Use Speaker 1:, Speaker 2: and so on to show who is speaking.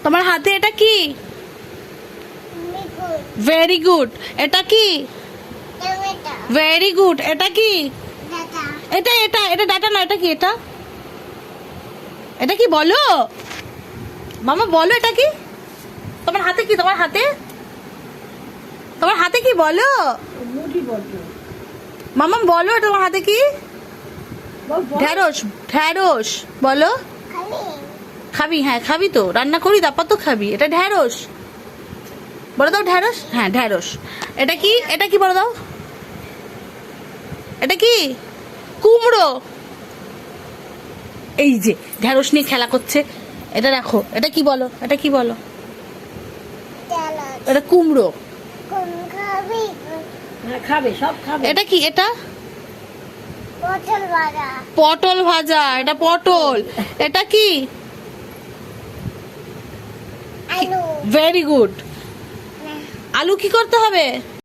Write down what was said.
Speaker 1: তোমার হাতে এটা কি? Very good. এটা কি? Very good. এটা কি? এটা এটা এটা ডাটা না, এটা কি? এটা এটা কি বলো মামা, বলো এটা কি? তোমার হাতে কি? তোমার হাতে, তোমার হাতে কি বলো মামা, বলো তোমার হাতে কি? ঢ্যাঁড়স। ঢ্যাঁড়স বলো। খাবি? হ্যাঁ খাবি তো, রান্না করি তারপর তো খাবি। এটা ঢ্যাঁড়স বলে দাও। ঢ্যাঁড়স, হ্যাঁ ঢ্যাঁড়স। এটা কি? এটা কি বলে দাও। এটা কি? কুমড়ো। এই যে ঢ্যাঁড়স নিয়ে খেলা করছে। এটা রাখো। এটা কি বলো? এটা কি বলো? এটা কুমড়ো।
Speaker 2: খাবে, সব খাবে।
Speaker 1: এটা কি? এটা
Speaker 3: পটল ভাজা।
Speaker 1: পটল ভাজা। এটা পটল। এটা কি?
Speaker 3: আলু।
Speaker 1: Very good. আলু কি করতে হবে?